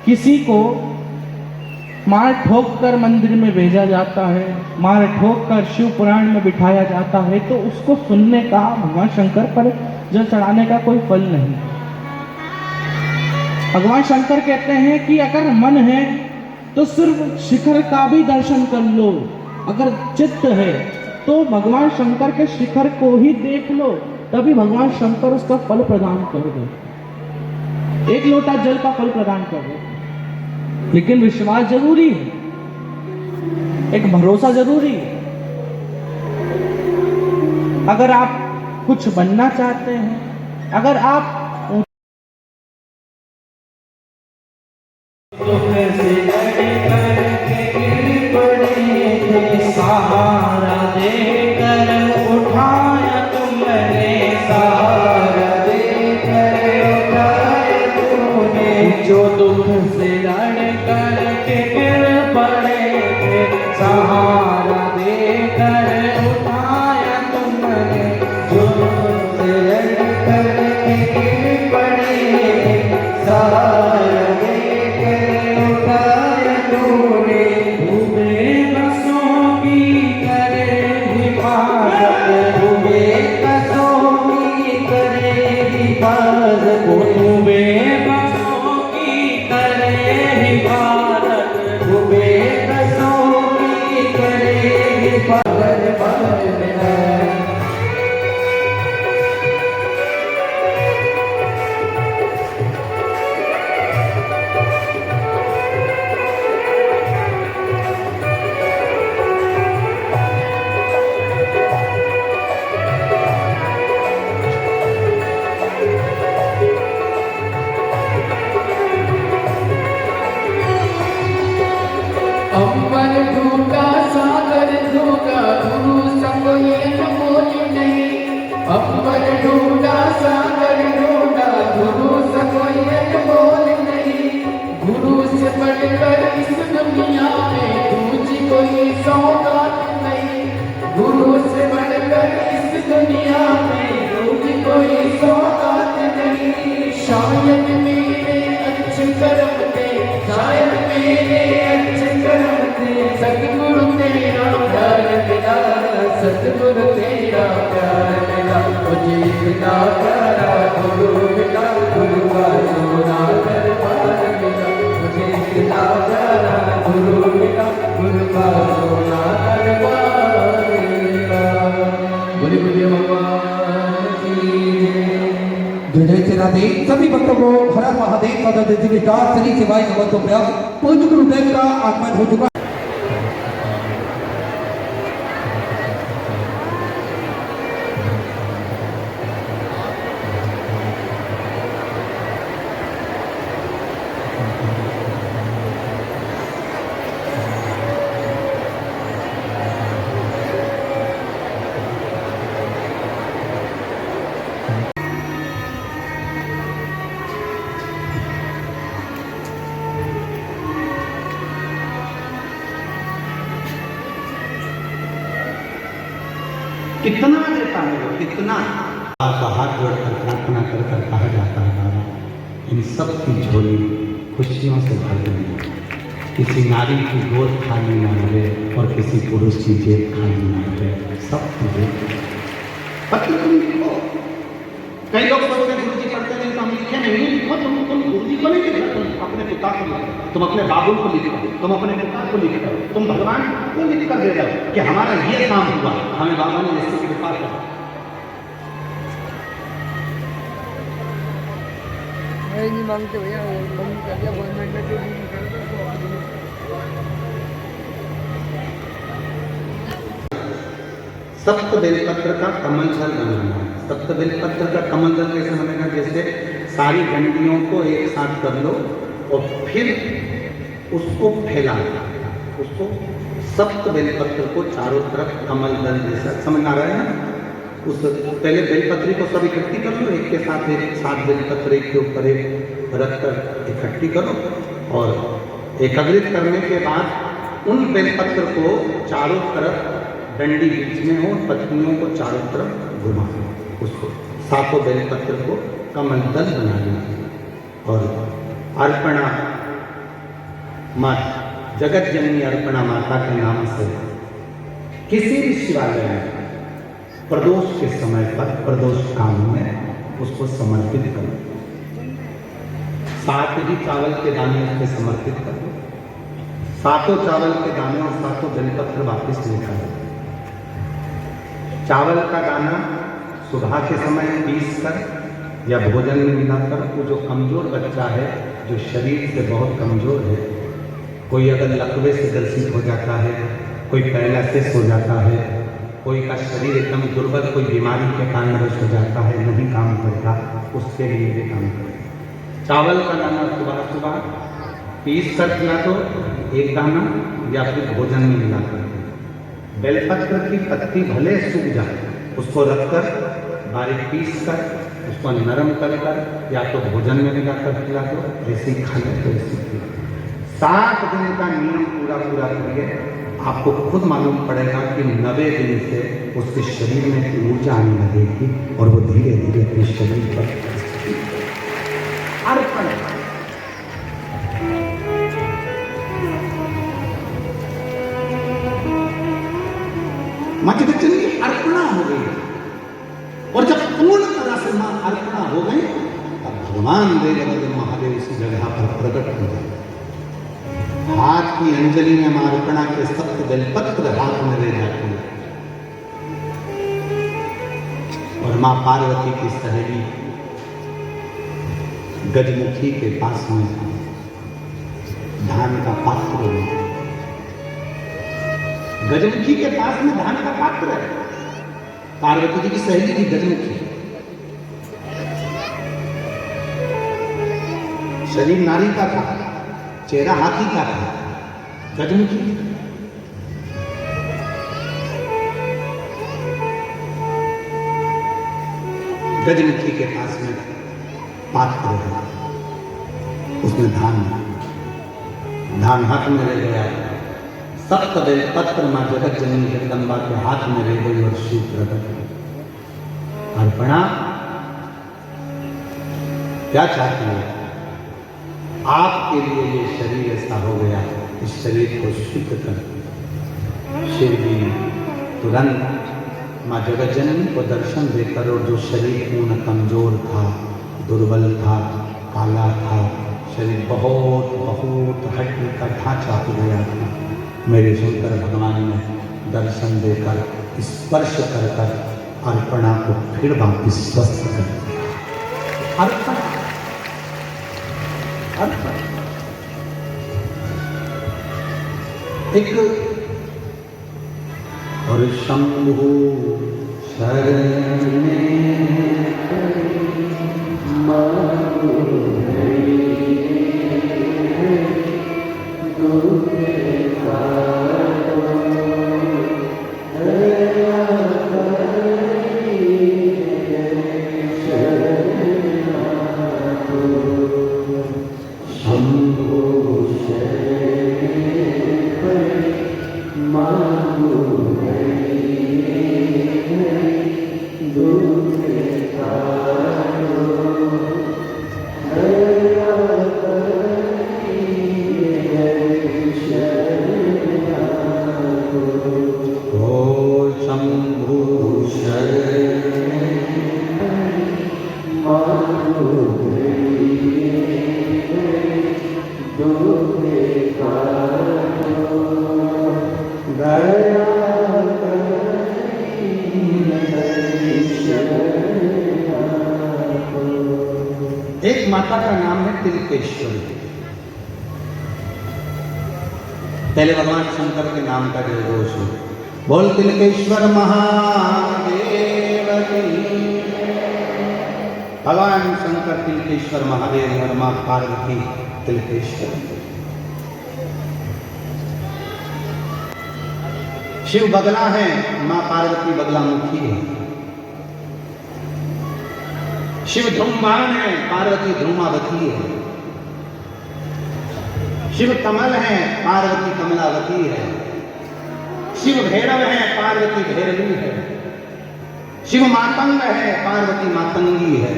किसी को मार ठोक कर मंदिर में भेजा जाता है, मार ठोक कर शिव पुराण में बिठाया जाता है, तो उसको सुनने का, भगवान शंकर पर जल चढ़ाने का कोई फल नहीं। भगवान शंकर कहते हैं कि अगर मन है तो सिर्फ शिखर का भी दर्शन कर लो, अगर चित्त है तो भगवान शंकर के शिखर को ही देख लो, तभी भगवान शंकर उसका फल प्रदान कर दो। एक लोटा जल का फल प्रदान कर दो, लेकिन विश्वास जरूरी है, एक भरोसा जरूरी है। अगर आप कुछ बनना चाहते हैं, अगर आप सहारा देकर उठाया तुमने, सहारा देकर उठाया तुमने, जो दुख से लड़ कर के गिर पड़े थे, सहारा देकर उठाया तुमने, जो दुख से लड़ कर के गिर पड़े थे, सहारा देकर उठाया तुमने, डूबे बसों की करे हिफाजत, डूबे बसों की करे हिफाजत, डूबे बसों की करे हिफाजत, डूबे बसों की करे हिफाजत। अंबर ढूंढा सागर ढूंढा, गुरु संग ये न बोली नहीं। अंबर ढूंढा सागर ढूंढा, गुरु संग ये न बोली नहीं। गुरु से बढ़कर इस दुनिया में दूजी कोई सौगात नहीं। गुरु से बढ़कर इस दुनिया में दूजी कोई सौगात नहीं। शायद मेरे अच्छे कर्म थे, शायद मेरे अच्छे कर्म थे, सतगुरु तेरा प्यार मिला, सतगुरु तेरा प्यार मिला, मुझे इतना प्यारा गुरु मिला, गुरु का सोना दरबार मिला, मुझे इतना प्यारा गुरु मिला, गुरु का सोना दरबार मिला। बोले बोले भगवान की जय। जय राधे। सभी भक्तों को हर हर महादेव का जय जयकार। सभी सेवाएं नवतो प्रयास पूज्य गुरुदेव का आगमन हो चुका। कितना देता है वो, कितना आपका हाथ जोड़कर प्रार्थना कर कर कहा जाता है बाबा इन सब की झोली खुशियों से भर देंगे। किसी नारी की गोद खाली ना रहे और किसी पुरुष की जेब खाली ना रहे, सब तुझे पति तुम लिखो। कई लोग सोचते गुरु जी पढ़ते नहीं तो हम लिखे नहीं, लिखो तुम गुरु जी को नहीं लिखो, तुम अपने पिता को लिखो, तुम अपने बाबू को लिखो, तुम अपने पिता को लिखो, तुम भगवान को लिख कर दे दो कि हमारा ये काम हुआ, हमें बाबा ने ऐसी कृपा कर। नहीं मांगते भैया, बंद कर दिया गवर्नमेंट ने, जो नहीं कर सप्त बेलपत्र का कमल जल बनाना है। सप्त बेलपत्र का कमल जल कैसे बनेगा? जैसे सारी डंडियों को एक साथ कर लो और फिर उसको फैला दो, उसको सप्त बेलपत्र को चारों तरफ कमल दल जैसा, समझ आ रहा है ना? उस पहले बेलपत्री को सब इकट्ठी कर लो, एक के साथ एक, 7 बेलपत्र एक के ऊपर एक रख कर इकट्ठी करो और एकाग्रित करने के बाद उन बेलपत्र को चारों तरफ डंडी बीच में हो, पत्नियों को चारों तरफ घुमा, उसको 7 बेलपत्र को कमल दल बना लेना और अर्पणा माँ जगत जननी अर्पणा माता के नाम से किसी भी शिवालय में प्रदोष के समय पर प्रदोष काम में उसको समर्पित करो। 7 ही चावल के दाने उसके समर्पित करो। 7 चावल के दाने और 7 बेलपत्र वापिस लेकर आओ। चावल का दाना सुबह के समय पीस कर या भोजन में मिलाकर, वो जो कमजोर बच्चा है, जो शरीर से बहुत कमजोर है, कोई अगर लकवे से ग्रसित हो जाता है, कोई पैरालिसिस हो जाता है, कोई का शरीर एकदम दुर्बल, कोई बीमारी के कारणवश हो जाता है, नहीं काम करता, उसके लिए भी काम करें। चावल का दाना सुबह सुबह पीस कर खिला दो, एक दाना, या फिर भोजन में मिला कर। बेलपत्र की पत्ती भले सूख जाए, उसको रखकर बारीक पीस कर उसको नरम कर या तो भोजन में मिलाकर खिला दो, ऐसे ही खा ले तो ऐसे खिला। 7 दिन का नियम पूरा करिए, आपको खुद मालूम पड़ेगा कि 90 दिन से उसके शरीर में ऊर्जा आने लगेगी और वो धीरे धीरे अपने शरीर पर अर्पण। माँ जगतजननी अर्पणा हो गई, और जब पूर्ण तरह से माँ अर्पणा हो गई तब भगवान देवदेव महादेव इसी जगह पर प्रकट हो गए। हाथ की अंजलि में मां अर्पणा के 7 बेलपत्र हाथ में ले जाते हैं, और मां पार्वती की सहेली गजमुखी के पास में धान का पात्र है। गजमुखी के पास में धान का पात्र है। पार्वती जी की सहेली थी गजमुखी। शरीर नारी का था, चेहरा हाथी का था। गजमुखी गजमुखी के पास में पात्र है, उसमें धान हाथ में रह गया। 7 बेलपत्र मां जगत जननी जगदम्बा के हाथ में रह गई और शिव प्रकट हुए। अर्पणा क्या चाहती है? आपके लिए ये शरीर ऐसा हो गया, इस शरीर को शुद्ध कर। शिव जी ने तुरंत मां जगत जननी को दर्शन देकर, और जो शरीर पूर्ण कमजोर था, दुर्बल था, काला था, शरीर बहुत हड्डी का ढांचा हो गया था, मेरे शंकर भगवान ने दर्शन देकर स्पर्श कर अर्पणा को फिर वापिस स्वस्थ कर दिया। अर्पण एक और शंभु शरणे एक माता का नाम है तिलकेश्वरी। पहले भगवान शंकर के नाम का जय घोष हो, बोल तिलकेश्वर महादेव की। भगवान शंकर तिलकेश्वर महादेव और मां पार्वती तिलकेश्वर। शिव बगला है, मां पार्वती बगला मुखी है। शिव ध्रुवान है, पार्वती ध्रुमावती है। शिव कमल है, पार्वती कमलावती है। शिव भैरव है, पार्वती भैरवी है। शिव मातंग है, पार्वती मातंगी है।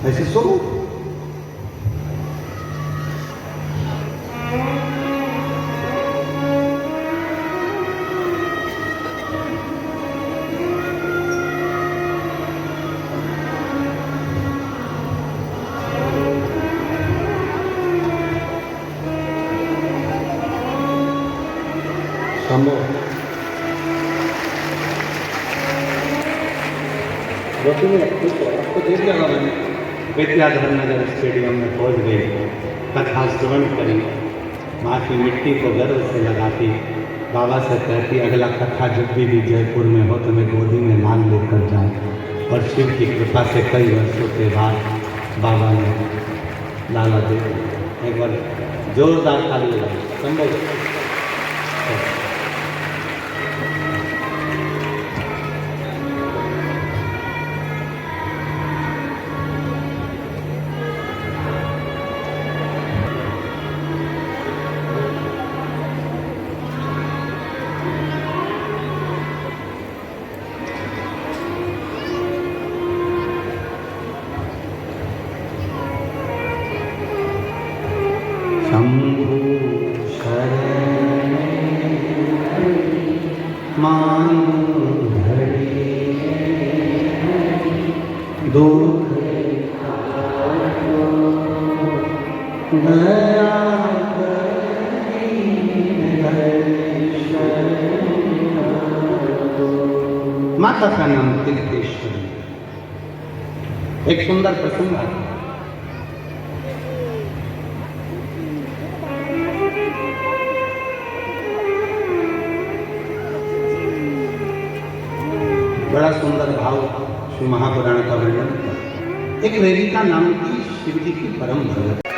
ऐसे स्वरूप शंभो रोटी में आपको देख लिया मैंने विद्याधर नगर स्टेडियम में पहुंच गए, कथा श्रवण करी, माँ की मिट्टी को गर्व से लगाती, बाबा से कहती अगला कथा जब भी जयपुर में हो तो मैं गोदी में लाल लेकर जाऊँ। और शिव की कृपा से कई वर्षों के बाद बाबा ने लाला दे एक बार जोरदार ताली लगाई। संभव शंभु शरण मानो धरे दुख दया माता का नाम तिलकेश्वरी। एक सुंदर प्रसंग है। बड़ा सुंदर भाव श्री महापुराण का वर्णन। एक रेणुका नाम की शिव जी की परम भगत